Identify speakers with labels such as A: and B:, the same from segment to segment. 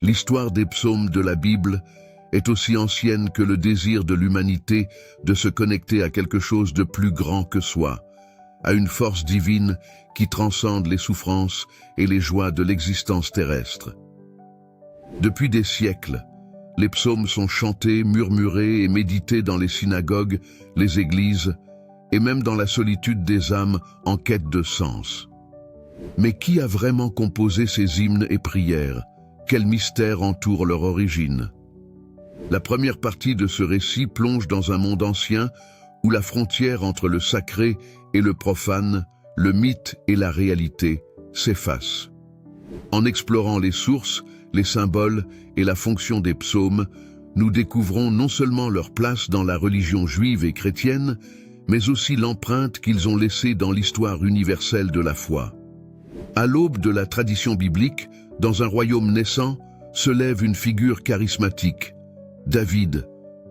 A: L'histoire des psaumes de la Bible est aussi ancienne que le désir de l'humanité de se connecter à quelque chose de plus grand que soi, à une force divine qui transcende les souffrances et les joies de l'existence terrestre. Depuis des siècles, les psaumes sont chantés, murmurés et médités dans les synagogues, les églises et même dans la solitude des âmes en quête de sens. Mais qui a vraiment composé ces hymnes et prières? Quel mystère entoure leur origine? La première partie de ce récit plonge dans un monde ancien où la frontière entre le sacré et le profane, le mythe et la réalité, s'efface. En explorant les sources, les symboles et la fonction des psaumes, nous découvrons non seulement leur place dans la religion juive et chrétienne, mais aussi l'empreinte qu'ils ont laissée dans l'histoire universelle de la foi. À l'aube de la tradition biblique, dans un royaume naissant, se lève une figure charismatique, David,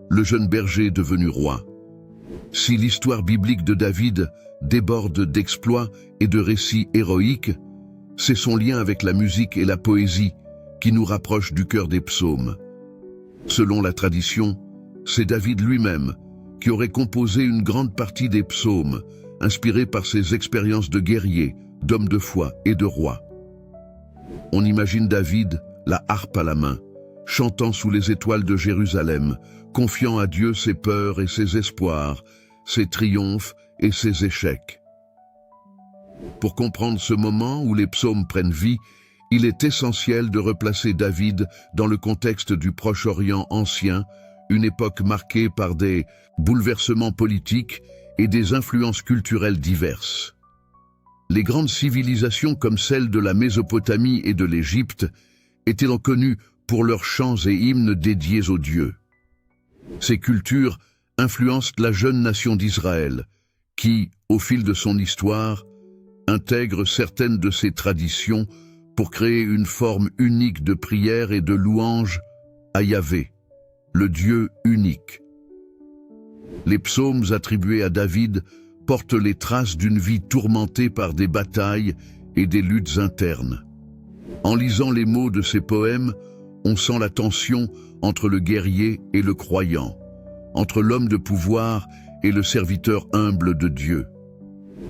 A: le jeune berger devenu roi. Si l'histoire biblique de David déborde d'exploits et de récits héroïques, c'est son lien avec la musique et la poésie qui nous rapproche du cœur des psaumes. Selon la tradition, c'est David lui-même qui aurait composé une grande partie des psaumes, inspiré par ses expériences de guerrier, d'homme de foi et de roi. On imagine David, la harpe à la main, chantant sous les étoiles de Jérusalem, confiant à Dieu ses peurs et ses espoirs, ses triomphes et ses échecs. Pour comprendre ce moment où les psaumes prennent vie, il est essentiel de replacer David dans le contexte du Proche-Orient ancien, une époque marquée par des bouleversements politiques et des influences culturelles diverses. Les grandes civilisations comme celles de la Mésopotamie et de l'Égypte étaient connues pour leurs chants et hymnes dédiés aux dieux. Ces cultures influencent la jeune nation d'Israël, qui, au fil de son histoire, intègre certaines de ces traditions pour créer une forme unique de prière et de louange à Yahvé, le Dieu unique. Les psaumes attribués à David portent les traces d'une vie tourmentée par des batailles et des luttes internes. En lisant les mots de ces poèmes, on sent la tension entre le guerrier et le croyant, entre l'homme de pouvoir et le serviteur humble de Dieu.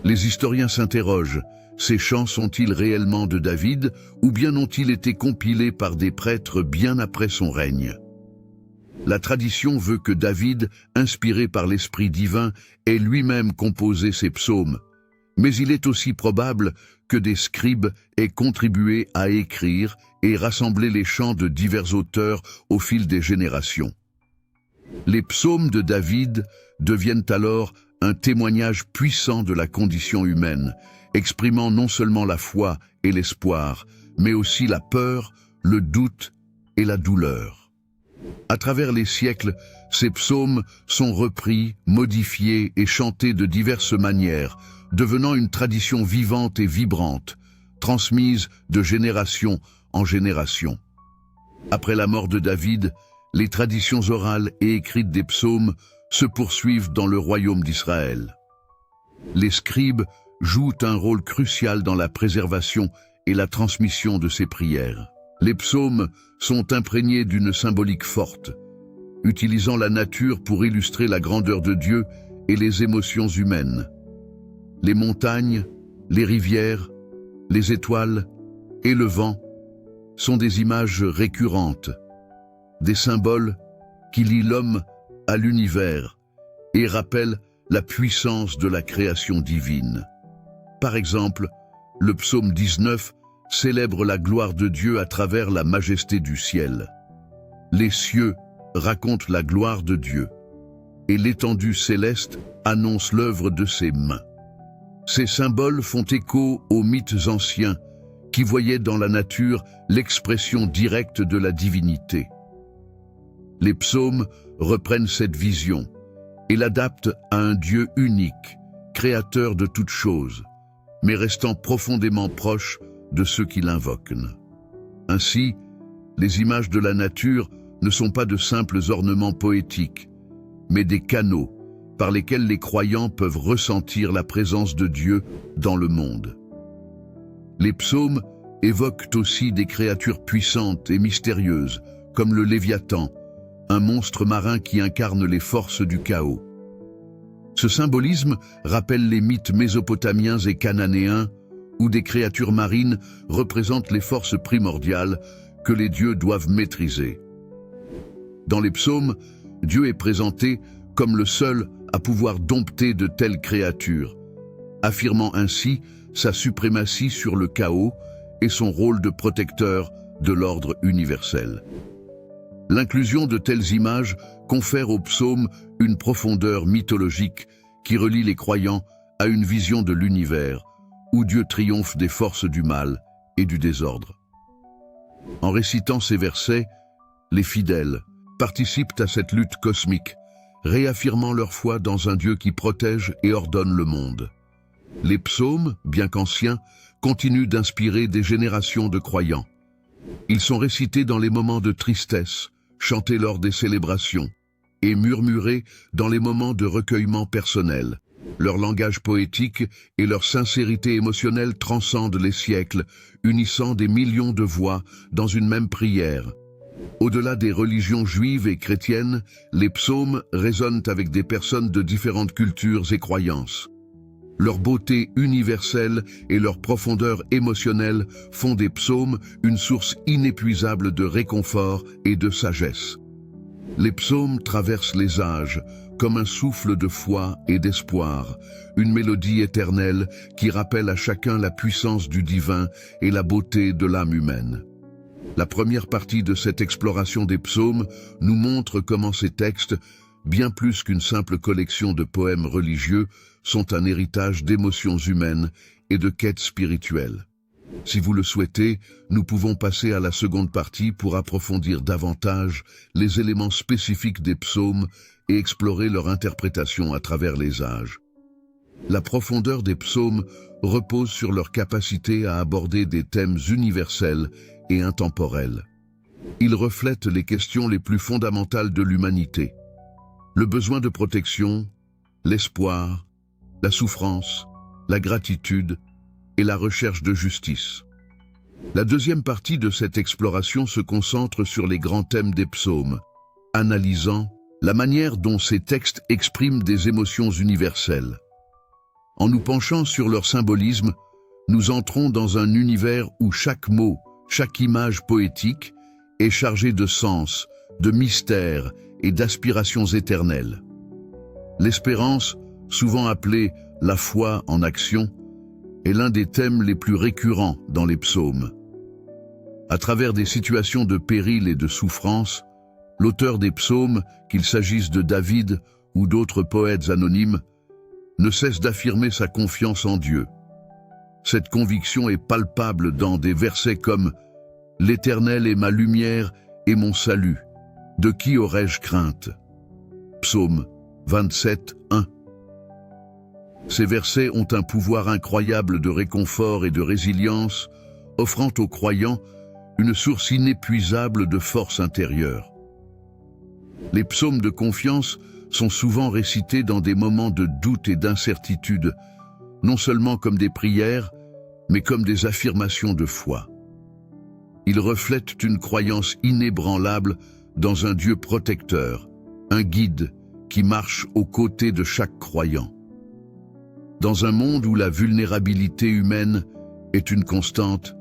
A: Les historiens s'interrogent, ces chants sont-ils réellement de David ou bien ont-ils été compilés par des prêtres bien après son règne? La tradition veut que David, inspiré par l'Esprit divin, ait lui-même composé ces psaumes, mais il est aussi probable que des scribes aient contribué à écrire et rassembler les chants de divers auteurs au fil des générations. Les psaumes de David deviennent alors un témoignage puissant de la condition humaine, exprimant non seulement la foi et l'espoir, mais aussi la peur, le doute et la douleur. À travers les siècles, ces psaumes sont repris, modifiés et chantés de diverses manières, devenant une tradition vivante et vibrante, transmise de génération en génération. Après la mort de David, les traditions orales et écrites des psaumes se poursuivent dans le royaume d'Israël. Les scribes jouent un rôle crucial dans la préservation et la transmission de ces prières. Les psaumes sont imprégnés d'une symbolique forte, utilisant la nature pour illustrer la grandeur de Dieu et les émotions humaines. Les montagnes, les rivières, les étoiles et le vent sont des images récurrentes, des symboles qui lient l'homme à l'univers et rappellent la puissance de la création divine. Par exemple, le psaume 19 célèbre la gloire de Dieu à travers la majesté du ciel. Les cieux racontent la gloire de Dieu, et l'étendue céleste annonce l'œuvre de ses mains. Ces symboles font écho aux mythes anciens qui voyaient dans la nature l'expression directe de la divinité. Les psaumes reprennent cette vision et l'adaptent à un Dieu unique, créateur de toutes choses, mais restant profondément proche de ceux qui l'invoquent. Ainsi, les images de la nature ne sont pas de simples ornements poétiques, mais des canaux par lesquels les croyants peuvent ressentir la présence de Dieu dans le monde. Les psaumes évoquent aussi des créatures puissantes et mystérieuses, comme le Léviathan, un monstre marin qui incarne les forces du chaos. Ce symbolisme rappelle les mythes mésopotamiens et cananéens, où des créatures marines représentent les forces primordiales que les dieux doivent maîtriser. Dans les psaumes, Dieu est présenté comme le seul à pouvoir dompter de telles créatures, affirmant ainsi sa suprématie sur le chaos et son rôle de protecteur de l'ordre universel. L'inclusion de telles images confère aux psaumes une profondeur mythologique qui relie les croyants à une vision de l'univers, où Dieu triomphe des forces du mal et du désordre. En récitant ces versets, les fidèles participent à cette lutte cosmique, réaffirmant leur foi dans un Dieu qui protège et ordonne le monde. Les psaumes, bien qu'anciens, continuent d'inspirer des générations de croyants. Ils sont récités dans les moments de tristesse, chantés lors des célébrations, et murmurés dans les moments de recueillement personnel. Leur langage poétique et leur sincérité émotionnelle transcendent les siècles, unissant des millions de voix dans une même prière. Au-delà des religions juives et chrétiennes, les psaumes résonnent avec des personnes de différentes cultures et croyances. Leur beauté universelle et leur profondeur émotionnelle font des psaumes une source inépuisable de réconfort et de sagesse. Les psaumes traversent les âges comme un souffle de foi et d'espoir, une mélodie éternelle qui rappelle à chacun la puissance du divin et la beauté de l'âme humaine. La première partie de cette exploration des psaumes nous montre comment ces textes, bien plus qu'une simple collection de poèmes religieux, sont un héritage d'émotions humaines et de quêtes spirituelles. Si vous le souhaitez, nous pouvons passer à la seconde partie pour approfondir davantage les éléments spécifiques des psaumes et explorer leur interprétation à travers les âges. La profondeur des psaumes repose sur leur capacité à aborder des thèmes universels et intemporels. Ils reflètent les questions les plus fondamentales de l'humanité: le besoin de protection, l'espoir, la souffrance, la gratitude et la recherche de justice. La deuxième partie de cette exploration se concentre sur les grands thèmes des psaumes, analysant la manière dont ces textes expriment des émotions universelles. En nous penchant sur leur symbolisme, nous entrons dans un univers où chaque mot, chaque image poétique est chargée de sens, de mystère et d'aspirations éternelles. L'espérance, souvent appelée la foi en action, est l'un des thèmes les plus récurrents dans les psaumes. À travers des situations de péril et de souffrance, l'auteur des psaumes, qu'il s'agisse de David ou d'autres poètes anonymes, ne cesse d'affirmer sa confiance en Dieu. Cette conviction est palpable dans des versets comme « L'Éternel est ma lumière et mon salut. De qui aurais-je crainte ?» Psaume 27, 1. Ces versets ont un pouvoir incroyable de réconfort et de résilience, offrant aux croyants une source inépuisable de force intérieure. Les psaumes de confiance sont souvent récités dans des moments de doute et d'incertitude, non seulement comme des prières, mais comme des affirmations de foi. Ils reflètent une croyance inébranlable dans un Dieu protecteur, un guide qui marche aux côtés de chaque croyant. Dans un monde où la vulnérabilité humaine est une constante,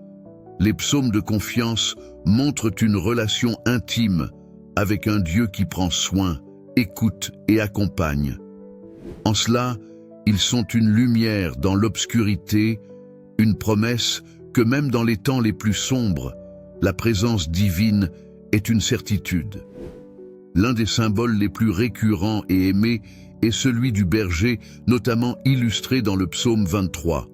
A: les psaumes de confiance montrent une relation intime avec un Dieu qui prend soin, écoute et accompagne. En cela, ils sont une lumière dans l'obscurité, une promesse que même dans les temps les plus sombres, la présence divine est une certitude. L'un des symboles les plus récurrents et aimés est celui du berger, notamment illustré dans le psaume 23.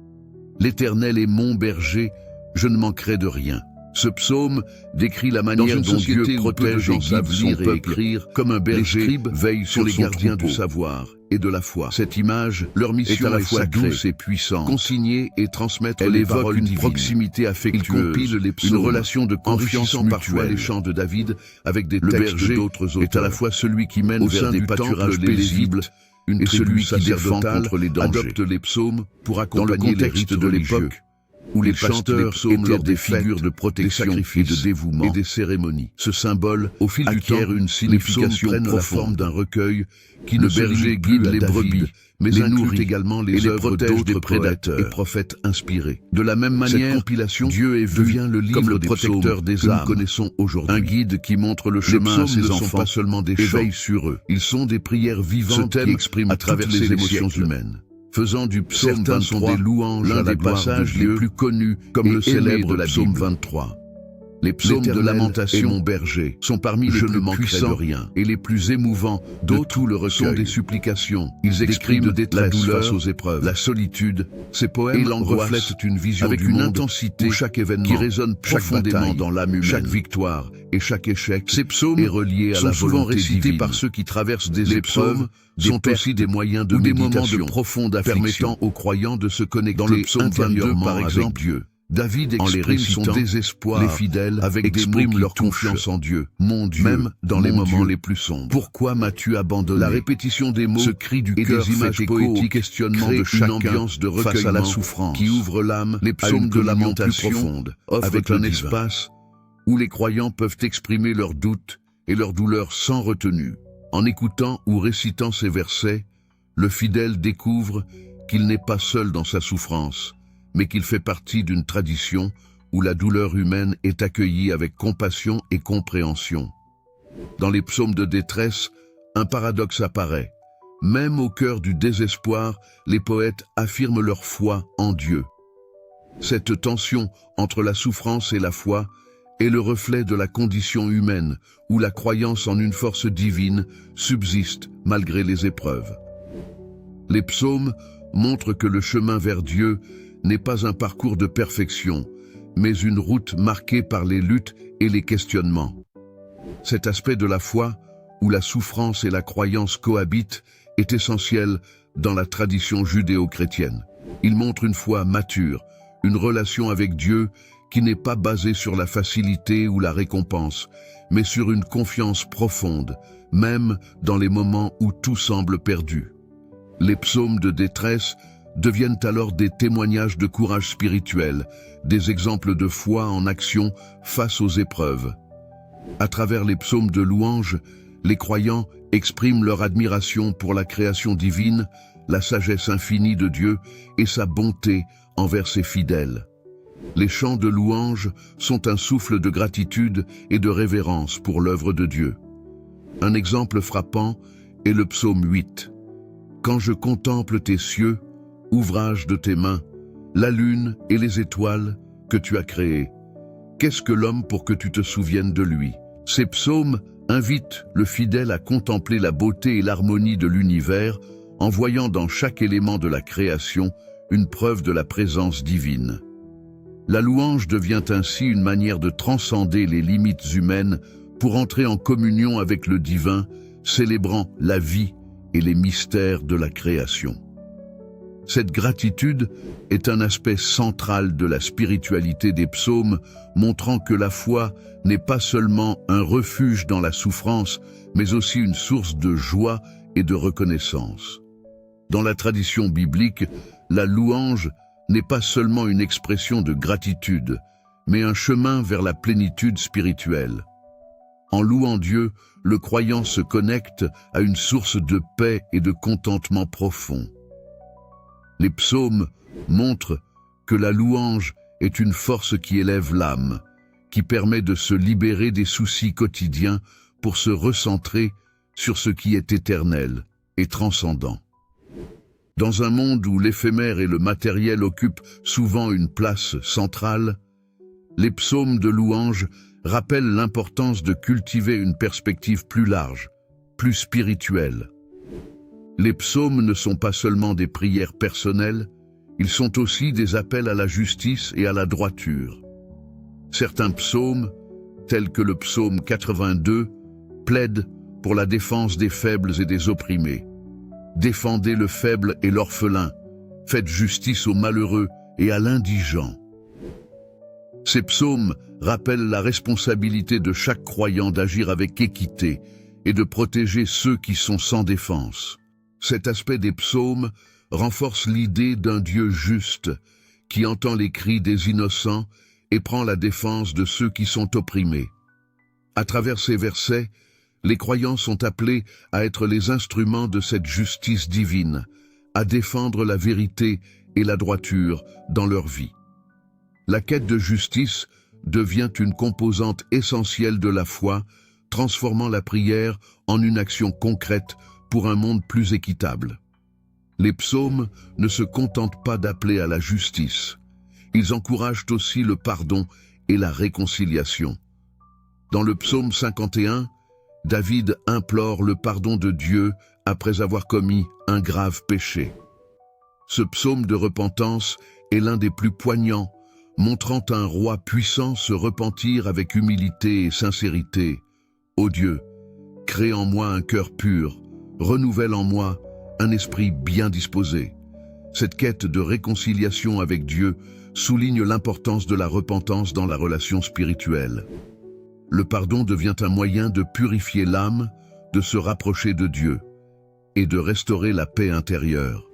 A: « L'Éternel est mon berger, je ne manquerai de rien ». Ce psaume décrit la manière dont Dieu protège et guide son peuple, comme un berger veille sur les gardiens du savoir et de la foi. Cette image, leur mission est à la fois douce et puissante, consigner et transmettre les paroles divines. Elle évoque une proximité affectueuse, une relation de confiance mutuelle. Les chants de David avec des textes d'autres auteurs est à la fois celui qui mène vers des pâturages paisibles et celui qui défend contre les dangers. Adopte les psaumes pour accompagner les rites de l'époque. où les pasteurs étaient des figures de protection et de dévouement et des cérémonies. Ce symbole, au fil du temps, une signification profonde, la forme d'un recueil qui ne berger guide les brebis, mais les nourrit également les œuvres d'autres prédateurs et prophètes inspirés. De la même manière, cette compilation, Dieu est vu devient le livre comme le protecteur des âmes que nous connaissons aujourd'hui. Un guide qui montre le chemin à ses enfants, pas seulement des chants, veille sur eux. Ils sont des prières vivantes qui expriment à travers les émotions humaines. Faisant du psaume 23 sont des louanges l'un des passages les plus connus, comme le célèbre la psaume 23. Les psaumes de lamentation, mon berger, sont parmi les plus puissants et les plus émouvants de tout le recueil. Sont des supplications. Ils expriment la douleur face aux épreuves, la solitude. Ces poèmes reflètent une vision avec une intensité où chaque événement qui résonne profondément dans l'âme humaine. Chaque victoire et chaque échec ces psaumes est relié à la volonté divine. Par ceux qui traversent des épreuves sont aussi des moyens de méditation, des moments de profonde affliction, permettant aux croyants de se connecter dans le psaume 22 par exemple Dieu. David exprime son désespoir, les fidèles expriment leur confiance en Dieu, mon Dieu, même dans les moments les plus sombres. Pourquoi m'as-tu abandonné? La répétition des mots, ce cri du cœur, des images poétiques, questionnement de chacun, une ambiance de recueillement face à la souffrance, qui ouvre l'âme, les psaumes de lamentation profonde, avec un espace où les croyants peuvent exprimer leurs doutes et leurs douleurs sans retenue. En écoutant ou récitant ces versets, le fidèle découvre qu'il n'est pas seul dans sa souffrance, mais qu'il fait partie d'une tradition où la douleur humaine est accueillie avec compassion et compréhension. Dans les psaumes de détresse, un paradoxe apparaît. Même au cœur du désespoir, les poètes affirment leur foi en Dieu. Cette tension entre la souffrance et la foi est le reflet de la condition humaine, où la croyance en une force divine subsiste malgré les épreuves. Les psaumes montrent que le chemin vers Dieu n'est pas un parcours de perfection, mais une route marquée par les luttes et les questionnements. Cet aspect de la foi, où la souffrance et la croyance cohabitent, est essentiel dans la tradition judéo-chrétienne. Il montre une foi mature, une relation avec Dieu qui n'est pas basée sur la facilité ou la récompense, mais sur une confiance profonde, même dans les moments où tout semble perdu. Les psaumes de détresse deviennent alors des témoignages de courage spirituel, des exemples de foi en action face aux épreuves. À travers les psaumes de louange, les croyants expriment leur admiration pour la création divine, la sagesse infinie de Dieu et sa bonté envers ses fidèles. Les chants de louange sont un souffle de gratitude et de révérence pour l'œuvre de Dieu. Un exemple frappant est le psaume 8. « Quand je contemple tes cieux, ouvrage de tes mains, la lune et les étoiles que tu as créées. Qu'est-ce que l'homme pour que tu te souviennes de lui ?» Ces psaumes invitent le fidèle à contempler la beauté et l'harmonie de l'univers en voyant dans chaque élément de la création une preuve de la présence divine. La louange devient ainsi une manière de transcender les limites humaines pour entrer en communion avec le divin, célébrant la vie et les mystères de la création. Cette gratitude est un aspect central de la spiritualité des psaumes, montrant que la foi n'est pas seulement un refuge dans la souffrance, mais aussi une source de joie et de reconnaissance. Dans la tradition biblique, la louange n'est pas seulement une expression de gratitude, mais un chemin vers la plénitude spirituelle. En louant Dieu, le croyant se connecte à une source de paix et de contentement profond. Les psaumes montrent que la louange est une force qui élève l'âme, qui permet de se libérer des soucis quotidiens pour se recentrer sur ce qui est éternel et transcendant. Dans un monde où l'éphémère et le matériel occupent souvent une place centrale, les psaumes de louange rappellent l'importance de cultiver une perspective plus large, plus spirituelle. Les psaumes ne sont pas seulement des prières personnelles, ils sont aussi des appels à la justice et à la droiture. Certains psaumes, tels que le psaume 82, plaident pour la défense des faibles et des opprimés. Défendez le faible et l'orphelin, faites justice aux malheureux et à l'indigent. Ces psaumes rappellent la responsabilité de chaque croyant d'agir avec équité et de protéger ceux qui sont sans défense. Cet aspect des psaumes renforce l'idée d'un Dieu juste qui entend les cris des innocents et prend la défense de ceux qui sont opprimés. À travers ces versets, les croyants sont appelés à être les instruments de cette justice divine, à défendre la vérité et la droiture dans leur vie. La quête de justice devient une composante essentielle de la foi, transformant la prière en une action concrète pour un monde plus équitable. Les psaumes ne se contentent pas d'appeler à la justice. Ils encouragent aussi le pardon et la réconciliation. Dans le psaume 51, David implore le pardon de Dieu après avoir commis un grave péché. Ce psaume de repentance est l'un des plus poignants, montrant un roi puissant se repentir avec humilité et sincérité. Ô Dieu, crée en moi un cœur pur, renouvelle en moi un esprit bien disposé. Cette quête de réconciliation avec Dieu souligne l'importance de la repentance dans la relation spirituelle. Le pardon devient un moyen de purifier l'âme, de se rapprocher de Dieu et de restaurer la paix intérieure.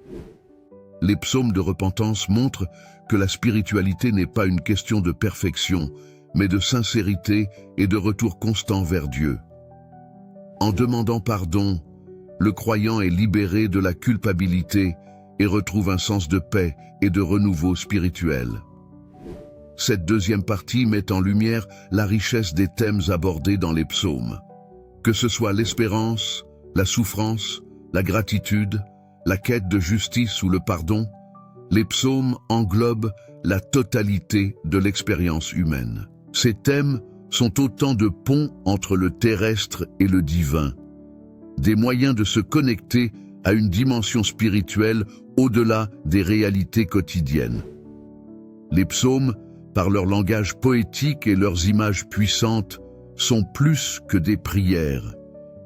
A: Les psaumes de repentance montrent que la spiritualité n'est pas une question de perfection, mais de sincérité et de retour constant vers Dieu. En demandant pardon, le croyant est libéré de la culpabilité et retrouve un sens de paix et de renouveau spirituel. Cette deuxième partie met en lumière la richesse des thèmes abordés dans les psaumes. Que ce soit l'espérance, la souffrance, la gratitude, la quête de justice ou le pardon, les psaumes englobent la totalité de l'expérience humaine. Ces thèmes sont autant de ponts entre le terrestre et le divin, des moyens de se connecter à une dimension spirituelle au-delà des réalités quotidiennes. Les psaumes, par leur langage poétique et leurs images puissantes, sont plus que des prières.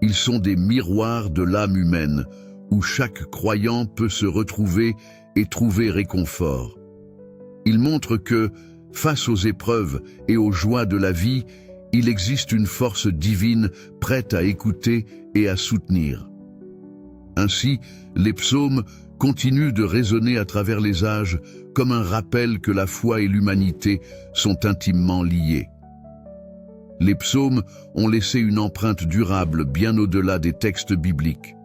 A: Ils sont des miroirs de l'âme humaine, où chaque croyant peut se retrouver et trouver réconfort. Ils montrent que, face aux épreuves et aux joies de la vie, il existe une force divine prête à écouter et à soutenir. Ainsi, les psaumes continuent de résonner à travers les âges comme un rappel que la foi et l'humanité sont intimement liées. Les psaumes ont laissé une empreinte durable bien au-delà des textes bibliques.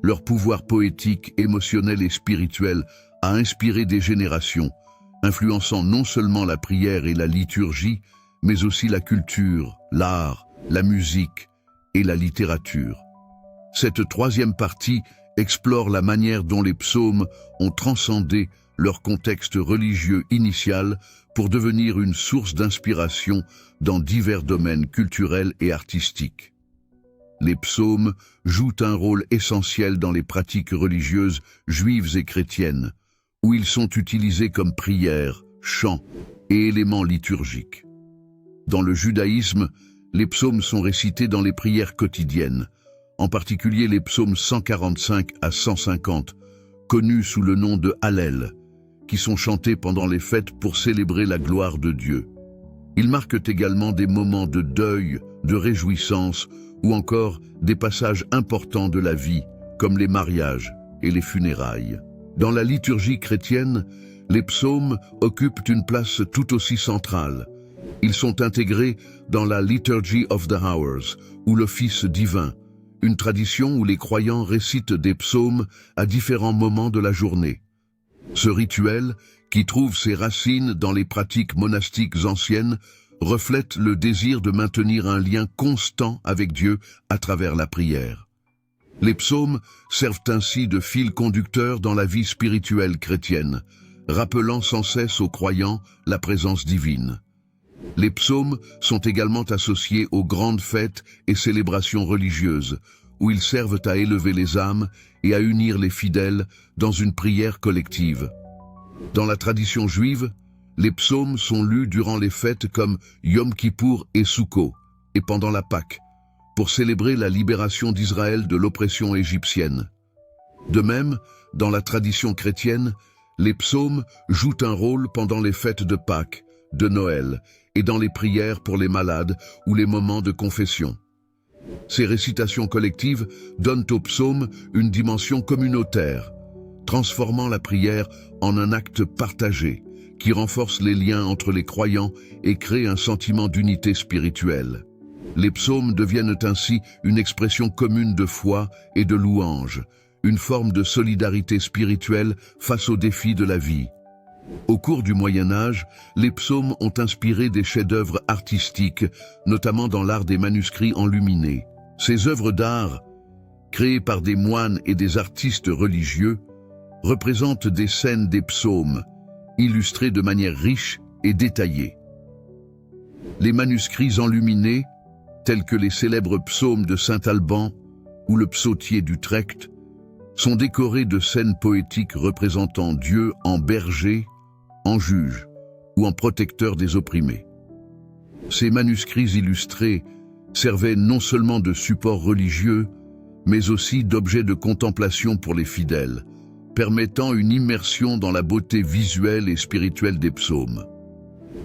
A: Leur pouvoir poétique, émotionnel et spirituel a inspiré des générations, influençant non seulement la prière et la liturgie, mais aussi la culture, l'art, la musique et la littérature. Cette troisième partie explore la manière dont les psaumes ont transcendé leur contexte religieux initial pour devenir une source d'inspiration dans divers domaines culturels et artistiques. Les psaumes jouent un rôle essentiel dans les pratiques religieuses juives et chrétiennes, où ils sont utilisés comme prières, chants et éléments liturgiques. Dans le judaïsme, les psaumes sont récités dans les prières quotidiennes, en particulier les psaumes 145 à 150, connus sous le nom de Hallel, qui sont chantés pendant les fêtes pour célébrer la gloire de Dieu. Ils marquent également des moments de deuil, de réjouissance ou encore des passages importants de la vie, comme les mariages et les funérailles. Dans la liturgie chrétienne, les psaumes occupent une place tout aussi centrale. Ils sont intégrés dans la Liturgy of the Hours, ou l'office divin, une tradition où les croyants récitent des psaumes à différents moments de la journée. Ce rituel, qui trouve ses racines dans les pratiques monastiques anciennes, reflète le désir de maintenir un lien constant avec Dieu à travers la prière. Les psaumes servent ainsi de fil conducteur dans la vie spirituelle chrétienne, rappelant sans cesse aux croyants la présence divine. Les psaumes sont également associés aux grandes fêtes et célébrations religieuses, où ils servent à élever les âmes et à unir les fidèles dans une prière collective. Dans la tradition juive, les psaumes sont lus durant les fêtes comme Yom Kippour et Soukkot, et pendant la Pâque, pour célébrer la libération d'Israël de l'oppression égyptienne. De même, dans la tradition chrétienne, les psaumes jouent un rôle pendant les fêtes de Pâques, de Noël, et dans les prières pour les malades ou les moments de confession. Ces récitations collectives donnent aux psaumes une dimension communautaire, transformant la prière en un acte partagé, qui renforce les liens entre les croyants et crée un sentiment d'unité spirituelle. Les psaumes deviennent ainsi une expression commune de foi et de louange, une forme de solidarité spirituelle face aux défis de la vie. Au cours du Moyen Âge, les psaumes ont inspiré des chefs-d'œuvre artistiques, notamment dans l'art des manuscrits enluminés. Ces œuvres d'art, créées par des moines et des artistes religieux, représentent des scènes des psaumes, illustrées de manière riche et détaillée. Les manuscrits enluminés, tels que les célèbres psaumes de saint Alban ou le psautier d'Utrecht, sont décorés de scènes poétiques représentant Dieu en berger, en juge ou en protecteur des opprimés. Ces manuscrits illustrés servaient non seulement de support religieux, mais aussi d'objet de contemplation pour les fidèles, permettant une immersion dans la beauté visuelle et spirituelle des psaumes.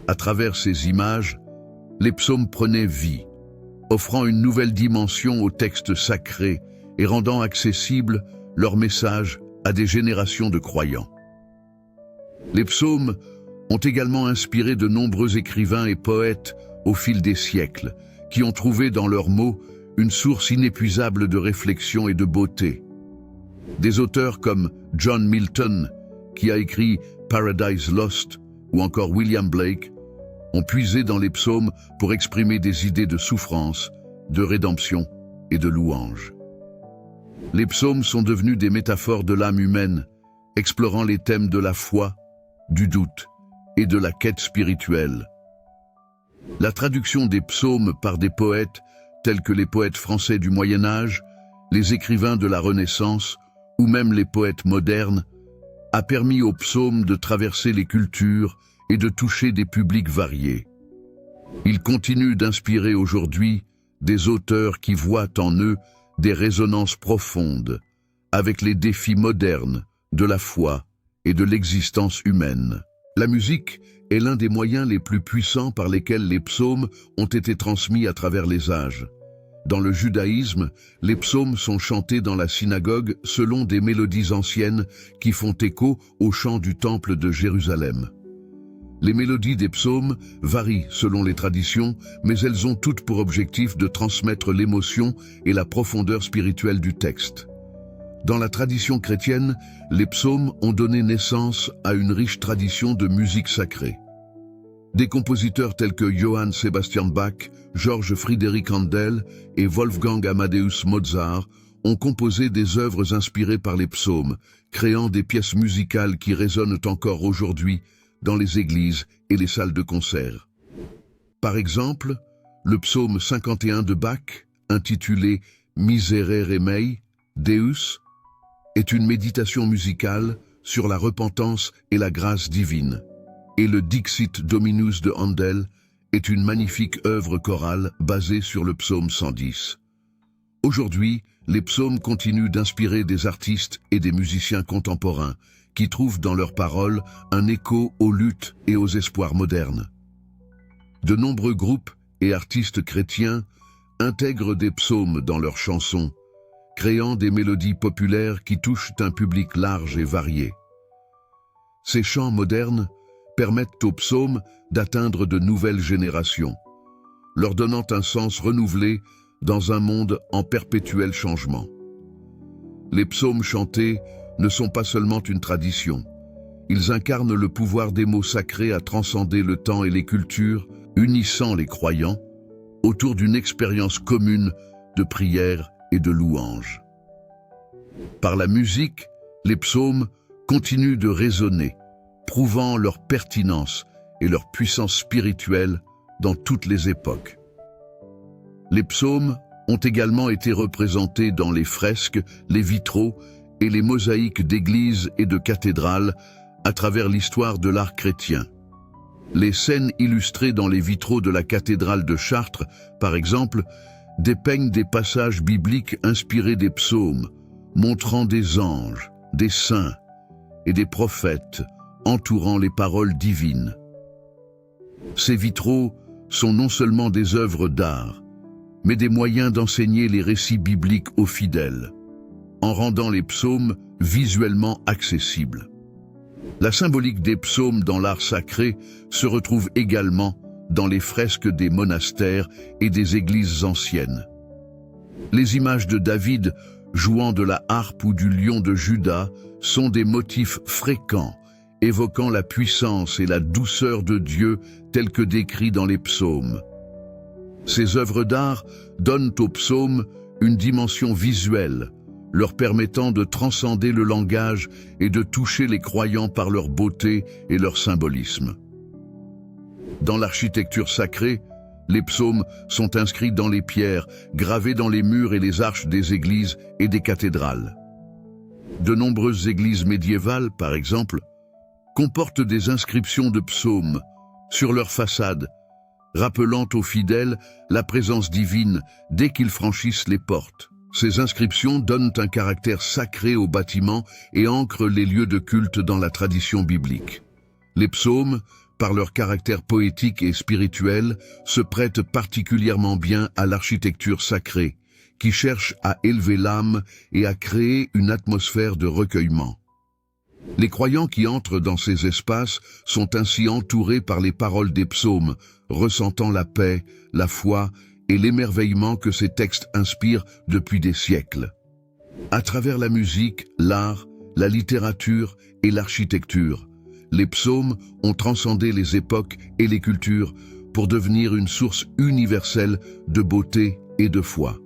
A: À travers ces images, les psaumes prenaient vie, offrant une nouvelle dimension aux textes sacrés et rendant accessible leur message à des générations de croyants. Les psaumes ont également inspiré de nombreux écrivains et poètes au fil des siècles, qui ont trouvé dans leurs mots une source inépuisable de réflexion et de beauté. Des auteurs comme John Milton, qui a écrit Paradise Lost, ou encore William Blake, ont puisé dans les psaumes pour exprimer des idées de souffrance, de rédemption et de louange. Les psaumes sont devenus des métaphores de l'âme humaine, explorant les thèmes de la foi, du doute et de la quête spirituelle. La traduction des psaumes par des poètes tels que les poètes français du Moyen Âge, les écrivains de la Renaissance ou même les poètes modernes a permis aux psaumes de traverser les cultures et de toucher des publics variés. Ils continuent d'inspirer aujourd'hui des auteurs qui voient en eux des résonances profondes avec les défis modernes de la foi et de l'existence humaine. La musique est l'un des moyens les plus puissants par lesquels les psaumes ont été transmis à travers les âges. Dans le judaïsme, les psaumes sont chantés dans la synagogue selon des mélodies anciennes qui font écho au chant du temple de Jérusalem. Les mélodies des psaumes varient selon les traditions, mais elles ont toutes pour objectif de transmettre l'émotion et la profondeur spirituelle du texte. Dans la tradition chrétienne, les psaumes ont donné naissance à une riche tradition de musique sacrée. Des compositeurs tels que Johann Sebastian Bach, Georg Friedrich Händel et Wolfgang Amadeus Mozart ont composé des œuvres inspirées par les psaumes, créant des pièces musicales qui résonnent encore aujourd'hui dans les églises et les salles de concert. Par exemple, le psaume 51 de Bach, intitulé Miserere mei, Deus, est une méditation musicale sur la repentance et la grâce divine. Et le Dixit Dominus de Händel est une magnifique œuvre chorale basée sur le psaume 110. Aujourd'hui, les psaumes continuent d'inspirer des artistes et des musiciens contemporains qui trouvent dans leurs paroles un écho aux luttes et aux espoirs modernes. De nombreux groupes et artistes chrétiens intègrent des psaumes dans leurs chansons, créant des mélodies populaires qui touchent un public large et varié. Ces chants modernes permettent aux psaumes d'atteindre de nouvelles générations, leur donnant un sens renouvelé dans un monde en perpétuel changement. Les psaumes chantés ne sont pas seulement une tradition. Ils incarnent le pouvoir des mots sacrés à transcender le temps et les cultures, unissant les croyants autour d'une expérience commune de prière et de louange. Par la musique, les psaumes continuent de résonner, prouvant leur pertinence et leur puissance spirituelle dans toutes les époques. Les psaumes ont également été représentés dans les fresques, les vitraux et les mosaïques d'églises et de cathédrales à travers l'histoire de l'art chrétien. Les scènes illustrées dans les vitraux de la cathédrale de Chartres, par exemple, dépeignent des passages bibliques inspirés des psaumes, montrant des anges, des saints et des prophètes entourant les paroles divines. Ces vitraux sont non seulement des œuvres d'art, mais des moyens d'enseigner les récits bibliques aux fidèles, en rendant les psaumes visuellement accessibles. La symbolique des psaumes dans l'art sacré se retrouve également dans les fresques des monastères et des églises anciennes. Les images de David jouant de la harpe ou du lion de Juda sont des motifs fréquents, évoquant la puissance et la douceur de Dieu tels que décrits dans les psaumes. Ces œuvres d'art donnent aux psaumes une dimension visuelle, leur permettant de transcender le langage et de toucher les croyants par leur beauté et leur symbolisme. Dans l'architecture sacrée, les psaumes sont inscrits dans les pierres, gravés dans les murs et les arches des églises et des cathédrales. De nombreuses églises médiévales, par exemple, comportent des inscriptions de psaumes sur leur façade, rappelant aux fidèles la présence divine dès qu'ils franchissent les portes. Ces inscriptions donnent un caractère sacré au bâtiment et ancrent les lieux de culte dans la tradition biblique. Les psaumes, par leur caractère poétique et spirituel, se prêtent particulièrement bien à l'architecture sacrée, qui cherche à élever l'âme et à créer une atmosphère de recueillement. Les croyants qui entrent dans ces espaces sont ainsi entourés par les paroles des psaumes, ressentant la paix, la foi et l'émerveillement que ces textes inspirent depuis des siècles. À travers la musique, l'art, la littérature et l'architecture, les psaumes ont transcendé les époques et les cultures pour devenir une source universelle de beauté et de foi.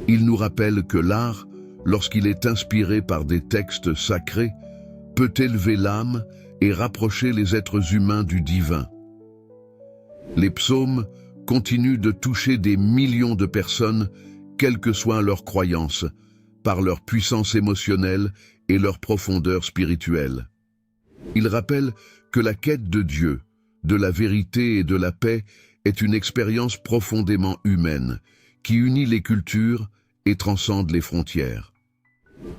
A: Ils nous rappellent que l'art, lorsqu'il est inspiré par des textes sacrés, peut élever l'âme et rapprocher les êtres humains du divin. Les psaumes continuent de toucher des millions de personnes, quelle que soit leur croyance, par leur puissance émotionnelle et leur profondeur spirituelle. Ils rappellent que la quête de Dieu, de la vérité et de la paix est une expérience profondément humaine, qui unit les cultures et transcende les frontières.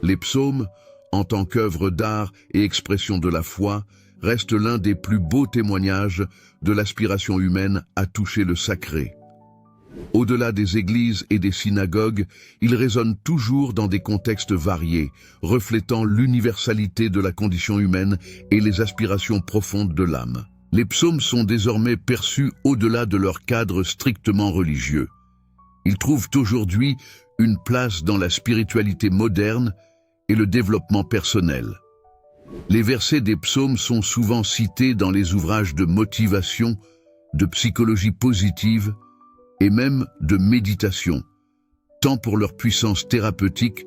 A: Les psaumes, en tant qu'œuvre d'art et expression de la foi, reste l'un des plus beaux témoignages de l'aspiration humaine à toucher le sacré. Au-delà des églises et des synagogues, ils résonnent toujours dans des contextes variés, reflétant l'universalité de la condition humaine et les aspirations profondes de l'âme. Les psaumes sont désormais perçus au-delà de leur cadre strictement religieux. Ils trouvent aujourd'hui une place dans la spiritualité moderne et le développement personnel. Les versets des psaumes sont souvent cités dans les ouvrages de motivation, de psychologie positive et même de méditation, tant pour leur puissance thérapeutique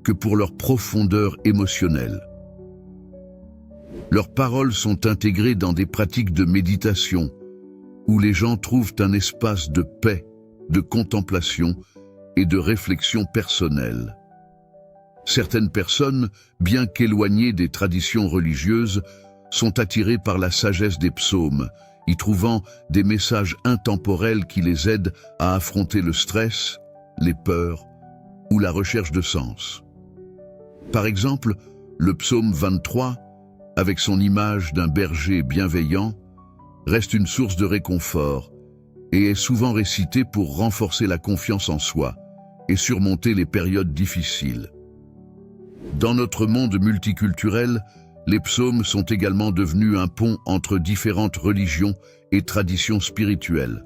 A: que pour leur profondeur émotionnelle. Leurs paroles sont intégrées dans des pratiques de méditation, où les gens trouvent un espace de paix, de contemplation et de réflexion personnelle. Certaines personnes, bien qu'éloignées des traditions religieuses, sont attirées par la sagesse des psaumes, y trouvant des messages intemporels qui les aident à affronter le stress, les peurs ou la recherche de sens. Par exemple, le psaume 23, avec son image d'un berger bienveillant, reste une source de réconfort et est souvent récité pour renforcer la confiance en soi et surmonter les périodes difficiles. Dans notre monde multiculturel, les psaumes sont également devenus un pont entre différentes religions et traditions spirituelles.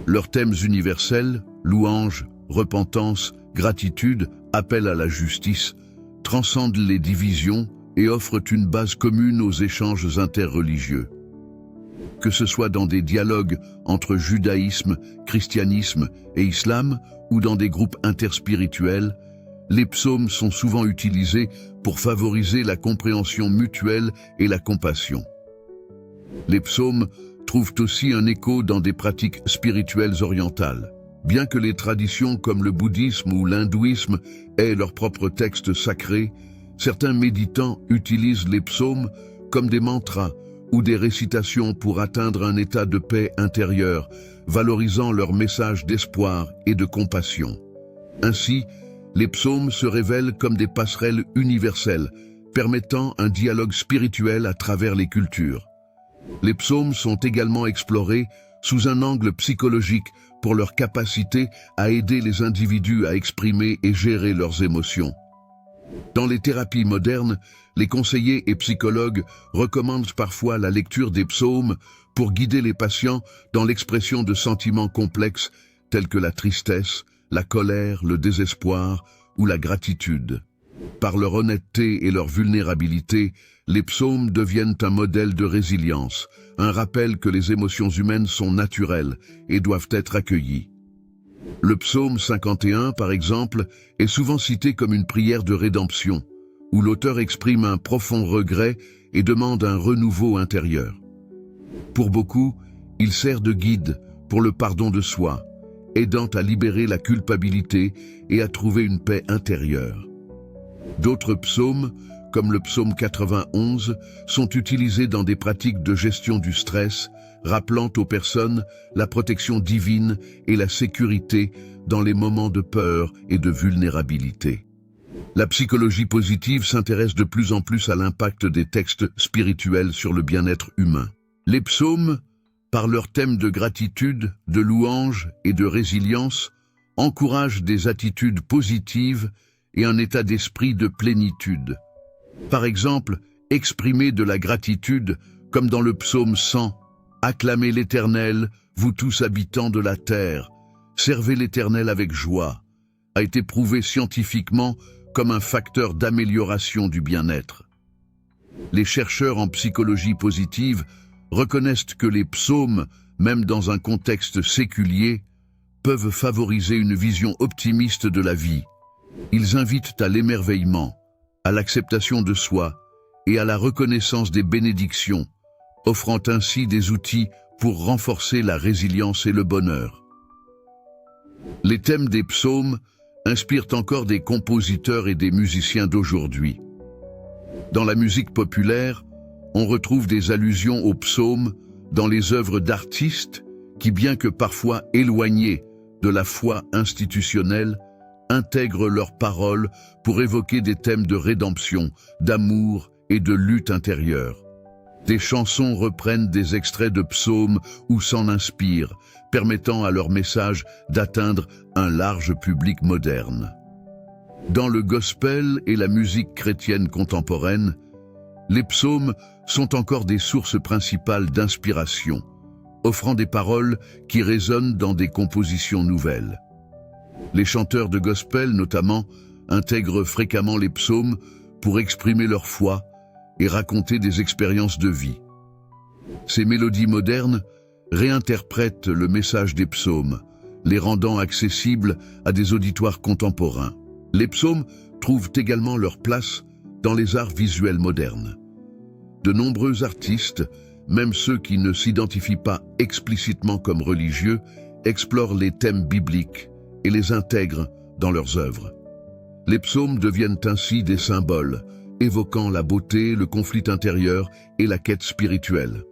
A: Leurs thèmes universels, louange, repentance, gratitude, appel à la justice, transcendent les divisions et offrent une base commune aux échanges interreligieux. Que ce soit dans des dialogues entre judaïsme, christianisme et islam ou dans des groupes interspirituels, les psaumes sont souvent utilisés pour favoriser la compréhension mutuelle et la compassion. Les psaumes trouvent aussi un écho dans des pratiques spirituelles orientales. Bien que les traditions comme le bouddhisme ou l'hindouisme aient leurs propres textes sacrés, certains méditants utilisent les psaumes comme des mantras ou des récitations pour atteindre un état de paix intérieure, valorisant leur message d'espoir et de compassion. Ainsi, les psaumes se révèlent comme des passerelles universelles, permettant un dialogue spirituel à travers les cultures. Les psaumes sont également explorés sous un angle psychologique pour leur capacité à aider les individus à exprimer et gérer leurs émotions. Dans les thérapies modernes, les conseillers et psychologues recommandent parfois la lecture des psaumes pour guider les patients dans l'expression de sentiments complexes tels que la tristesse, la colère, le désespoir ou la gratitude. Par leur honnêteté et leur vulnérabilité, les psaumes deviennent un modèle de résilience, un rappel que les émotions humaines sont naturelles et doivent être accueillies. Le psaume 51, par exemple, est souvent cité comme une prière de rédemption, où l'auteur exprime un profond regret et demande un renouveau intérieur. Pour beaucoup, il sert de guide pour le pardon de soi, aidant à libérer la culpabilité et à trouver une paix intérieure. D'autres psaumes, comme le psaume 91, sont utilisés dans des pratiques de gestion du stress, rappelant aux personnes la protection divine et la sécurité dans les moments de peur et de vulnérabilité. La psychologie positive s'intéresse de plus en plus à l'impact des textes spirituels sur le bien-être humain. Les psaumes, par leur thème de gratitude, de louange et de résilience, encouragent des attitudes positives et un état d'esprit de plénitude. Par exemple, exprimer de la gratitude, comme dans le psaume 100, « Acclamez l'Éternel, vous tous habitants de la terre, servez l'Éternel avec joie », a été prouvé scientifiquement comme un facteur d'amélioration du bien-être. Les chercheurs en psychologie positive reconnaissent que les psaumes, même dans un contexte séculier, peuvent favoriser une vision optimiste de la vie. Ils invitent à l'émerveillement, à l'acceptation de soi et à la reconnaissance des bénédictions, offrant ainsi des outils pour renforcer la résilience et le bonheur. Les thèmes des psaumes inspirent encore des compositeurs et des musiciens d'aujourd'hui. Dans la musique populaire, on retrouve des allusions aux psaumes dans les œuvres d'artistes qui, bien que parfois éloignés de la foi institutionnelle, intègrent leurs paroles pour évoquer des thèmes de rédemption, d'amour et de lutte intérieure. Des chansons reprennent des extraits de psaumes ou s'en inspirent, permettant à leur message d'atteindre un large public moderne. Dans le gospel et la musique chrétienne contemporaine, les psaumes sont encore des sources principales d'inspiration, offrant des paroles qui résonnent dans des compositions nouvelles. Les chanteurs de gospel, notamment, intègrent fréquemment les psaumes pour exprimer leur foi et raconter des expériences de vie. Ces mélodies modernes réinterprètent le message des psaumes, les rendant accessibles à des auditoires contemporains. Les psaumes trouvent également leur place dans les arts visuels modernes. De nombreux artistes, même ceux qui ne s'identifient pas explicitement comme religieux, explorent les thèmes bibliques et les intègrent dans leurs œuvres. Les psaumes deviennent ainsi des symboles, évoquant la beauté, le conflit intérieur et la quête spirituelle.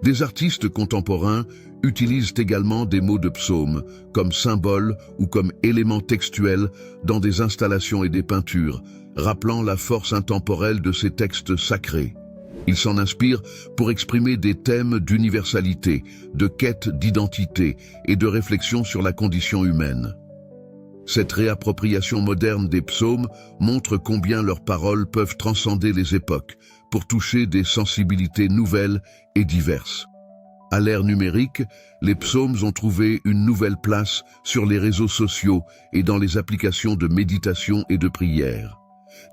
A: Des artistes contemporains utilisent également des mots de psaumes comme symboles ou comme éléments textuels dans des installations et des peintures, rappelant la force intemporelle de ces textes sacrés. Ils s'en inspirent pour exprimer des thèmes d'universalité, de quête d'identité et de réflexion sur la condition humaine. Cette réappropriation moderne des psaumes montre combien leurs paroles peuvent transcender les époques pour toucher des sensibilités nouvelles et diverses. À l'ère numérique, les psaumes ont trouvé une nouvelle place sur les réseaux sociaux et dans les applications de méditation et de prière.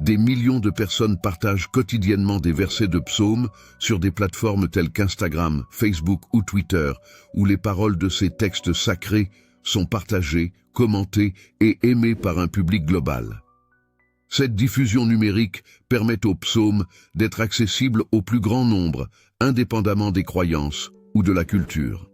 A: Des millions de personnes partagent quotidiennement des versets de psaumes sur des plateformes telles qu'Instagram, Facebook ou Twitter, où les paroles de ces textes sacrés sont partagées, commentées et aimées par un public global. Cette diffusion numérique permet aux psaumes d'être accessibles au plus grand nombre, indépendamment des croyances ou de la culture.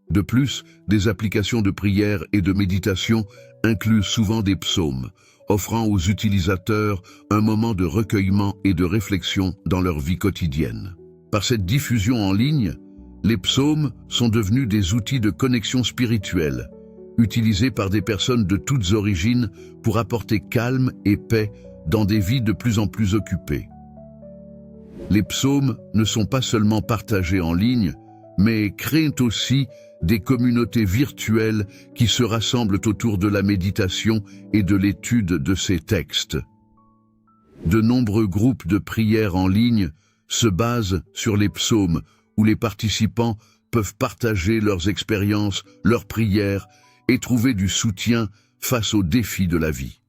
A: De plus, des applications de prière et de méditation incluent souvent des psaumes, offrant aux utilisateurs un moment de recueillement et de réflexion dans leur vie quotidienne. Par cette diffusion en ligne, les psaumes sont devenus des outils de connexion spirituelle, utilisés par des personnes de toutes origines pour apporter calme et paix dans des vies de plus en plus occupées. Les psaumes ne sont pas seulement partagés en ligne, mais créent aussi des communautés virtuelles qui se rassemblent autour de la méditation et de l'étude de ces textes. De nombreux groupes de prière en ligne se basent sur les psaumes où les participants peuvent partager leurs expériences, leurs prières et trouver du soutien face aux défis de la vie.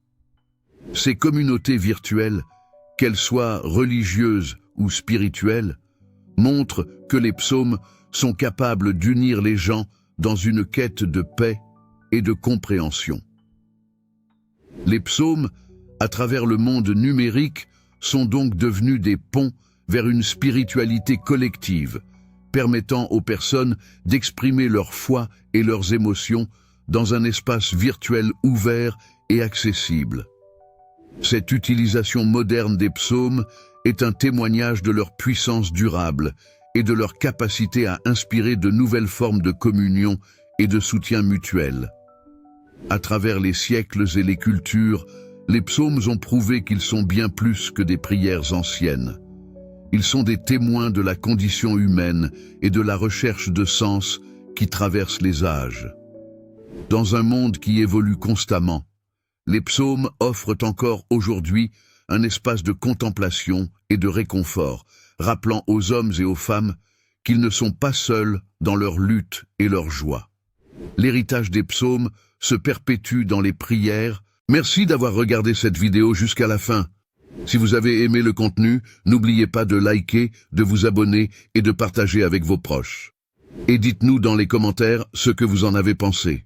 A: Ces communautés virtuelles, qu'elles soient religieuses ou spirituelles, montrent que les psaumes sont capables d'unir les gens dans une quête de paix et de compréhension. Les psaumes, à travers le monde numérique, sont donc devenus des ponts vers une spiritualité collective, permettant aux personnes d'exprimer leur foi et leurs émotions dans un espace virtuel ouvert et accessible. Cette utilisation moderne des psaumes est un témoignage de leur puissance durable et de leur capacité à inspirer de nouvelles formes de communion et de soutien mutuel. À travers les siècles et les cultures, les psaumes ont prouvé qu'ils sont bien plus que des prières anciennes. Ils sont des témoins de la condition humaine et de la recherche de sens qui traverse les âges. Dans un monde qui évolue constamment, les psaumes offrent encore aujourd'hui un espace de contemplation et de réconfort, rappelant aux hommes et aux femmes qu'ils ne sont pas seuls dans leur lutte et leur joie. L'héritage des psaumes se perpétue dans les prières. Merci d'avoir regardé cette vidéo jusqu'à la fin. Si vous avez aimé le contenu, n'oubliez pas de liker, de vous abonner et de partager avec vos proches. Et dites-nous dans les commentaires ce que vous en avez pensé.